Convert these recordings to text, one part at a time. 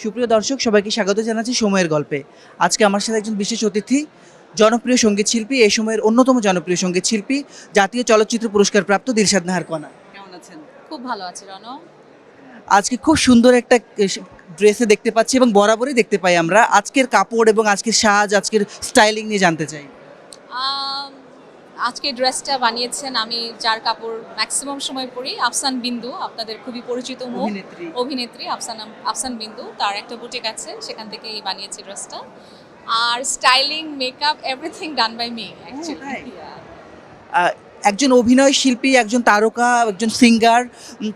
সুপ্রিয় দর্শক সবাইকে স্বাগত জানাচ্ছি সময়ের গল্পে। আজকে আমার সাথে একজন বিশেষ অতিথি, জনপ্রিয় সঙ্গীত শিল্পী, এই সময়ের অন্যতম জনপ্রিয় সঙ্গীত শিল্পী, জাতীয় চলচ্চিত্র পুরস্কার প্রাপ্ত দিলশাদ নাহার কণা। কেমন আছেন? খুব ভালো আছি রনো। আজকে খুব সুন্দর একটা ড্রেসে দেখতে পাচ্ছি এবং বরাবরই দেখতে পাই আমরা। আজকের কাপড় এবং আজকের সাজ, আজকের স্টাইলিং নিয়ে জানতে চাই। আম, আজকে ড্রেসটা বানিয়েছেন আমি যার কাপড় ম্যাক্সিমাম সময় পরি, আফসান বিন্দু, আপনাদের খুবই পরিচিত মুখ অভিনেত্রী আফসান বিন্দু। তার একটা বুটিক আছে, সেখান থেকেই বানিয়েছি ড্রেসটা। আর styling, makeup, everything done by me actually. একজন অভিনয় শিল্পী, একজন তারকা, একজন সিঙ্গার,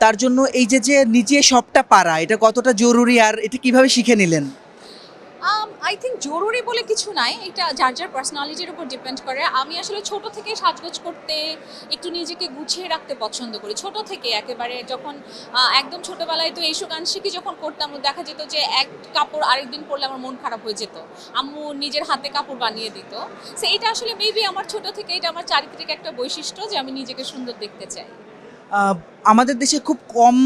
তার জন্য এই যে নিজে সবটা পারা, এটা কতটা জরুরি আর এটা কিভাবে শিখে নিলেন? আই থিঙ্ক জরুরি বলে কিছু নাই, এটা যার যার পার্সোনালিটির উপর ডিপেন্ড করে। আমি আসলে ছোট থেকে সাজগোজ করতে, একটু নিজেকে গুছিয়ে রাখতে পছন্দ করি ছোট থেকে। একেবারে যখন একদম ছোটবেলায় তো এইসব গান শিখি যখন করতাম, দেখা যেত যে এক কাপড় আরেকদিন পরলে আমার মন খারাপ হয়ে যেত, আম্মু নিজের হাতে কাপড় বানিয়ে দিত। সো এটা আসলে মেবি আমার ছোট থেকে, এটা আমার চারিত্রিক একটা বৈশিষ্ট্য যে আমি নিজেকে সুন্দর দেখতে চাই। আমাদের দেশে খুব কম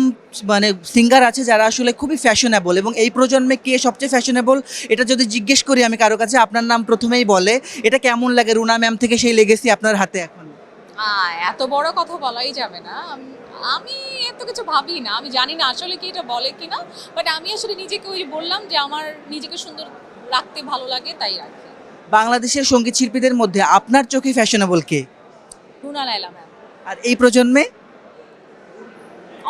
সিঙ্গার আছে যারা আসলে খুবই ফ্যাশনেবল, এবং এই প্রজন্মে কে সবচেয়ে ফ্যাশনেবল এটা যদি জিজ্ঞেস করি আমি কারো কাছে, আপনার নাম প্রথমেই বলে। এটা কেমন লাগে রুনা ম্যাম থেকে সেই লেগেসি আপনার হাতে এখন? এত বড় কথা বলাই যাবে না। আমি এত কিছু ভাবি না, আমি জানি না আসলে কি এটা বলে কিনা, বাট আমি আসলে নিজেকে ওই বললাম যে আমার নিজেকে সুন্দর রাখতে ভালো লাগে, তাই রাখি। বাংলাদেশের সঙ্গীত শিল্পীদের মধ্যে আপনার চোখে ফ্যাশনেবল কে? রুনা লায়লা ম্যাম। আর এই প্রজন্মে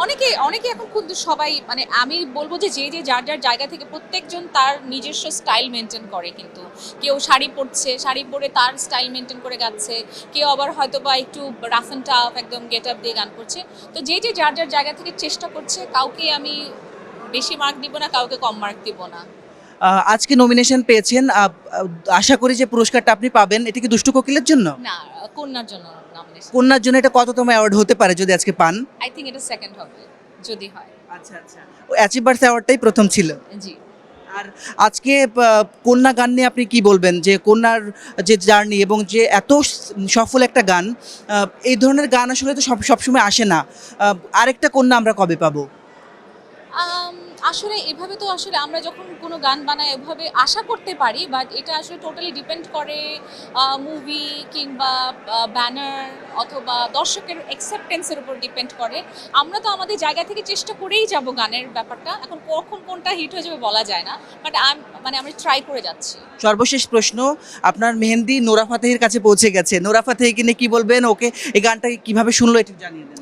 অনেকে অনেকে এখন খুব সবাই, মানে আমি বলবো যে যে যে যার যার জায়গা থেকে প্রত্যেকজন তার নিজস্ব স্টাইল মেনটেন করে। কিন্তু কেউ শাড়ি পরছে, শাড়ি পরে তার স্টাইল মেনটেন করে গাচ্ছে, কেউ আবার হয়তো বা একটু রাফ অ্যান্ড টাফ একদম গেট আপ দিয়ে গান করছে। তো যে যে যার যার জায়গা থেকে চেষ্টা করছে, কাউকে আমি বেশি মার্ক দিব না, কাউকে কম মার্ক দিব না। আজকে নমিনেশন পেয়েছেন, আশা করি যে পুরস্কারটা আপনি পাবেন। এটা কি দুষ্টু কোকিলের জন্য? না, কন্যার জন্য নমিনেশন। কন্যার জন্য এটা কততম অ্যাওয়ার্ড হতে পারে যদি আজকে পান? আই থিঙ্ক এটা সেকেন্ড হবে যদি হয়। আচ্ছা আচ্ছা, অ্যাচিভার্স অ্যাওয়ার্ডটাই প্রথম ছিল। জি। আর আজকে কন্যা গান নিয়ে আপনি কি বলবেন, যে কন্যার যে জার্নি এবং যে এত সফল একটা গান, এই ধরনের গান আসলে তো সবসময় আসে না। আরেকটা কন্যা আমরা কবে পাবো? আসলে এভাবে তো আসলে আমরা যখন কোনো গান বানাই এভাবে আশা করতে পারি, বাট এটা আসলে টোটালি ডিপেন্ড করে মুভি কিংবা ব্যানার অথবা দর্শকের অ্যাকসেপ্টেন্সের উপর ডিপেন্ড করে। আমরা তো আমাদের জায়গা থেকে চেষ্টা করেই যাব গানের ব্যাপারটা, এখন কখন কোনটা হিট হয়ে যাবে বলা যায় না, বাট আমরা ট্রাই করে যাচ্ছি। সর্বশেষ প্রশ্ন, আপনার মেহেন্দি নোরা ফাতেহির কাছে পৌঁছে গেছে, নোরা ফাতেহিকে নিয়ে কি বলবেন? ওকে এই গানটাকে কিভাবে শুনলো একটু জানিয়ে দেন।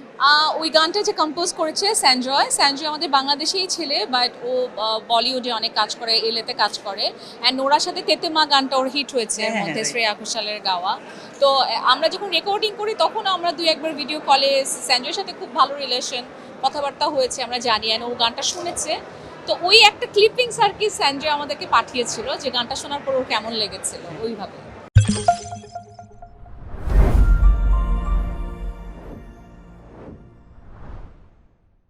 ওই গানটা যে কম্পোজ করেছে সঞ্জয় আমাদের বাংলাদেশেই ছেলে, বাট ও বলিউডে অনেক কাজ করে, এলেতে কাজ করে। অ্যান্ড নোরার সাথে তেতেমা গানটা ওর হিট হয়েছে, হ্যাঁ, মধ্যে right. শ্রেয়া ঘোষালের গাওয়া। তো আমরা যখন রেকর্ডিং করি তখন আমরা দুই একবার ভিডিও কলে সঞ্জয়ের সাথে খুব ভালো রিলেশন, কথাবার্তা হয়েছে, আমরা জানি। ও গানটা শুনেছে, তো ওই একটা ক্লিপিংস আর কি সঞ্জয় আমাদেরকে পাঠিয়েছিল যে গানটা শোনার পর ওর কেমন লেগেছিল, ওইভাবে।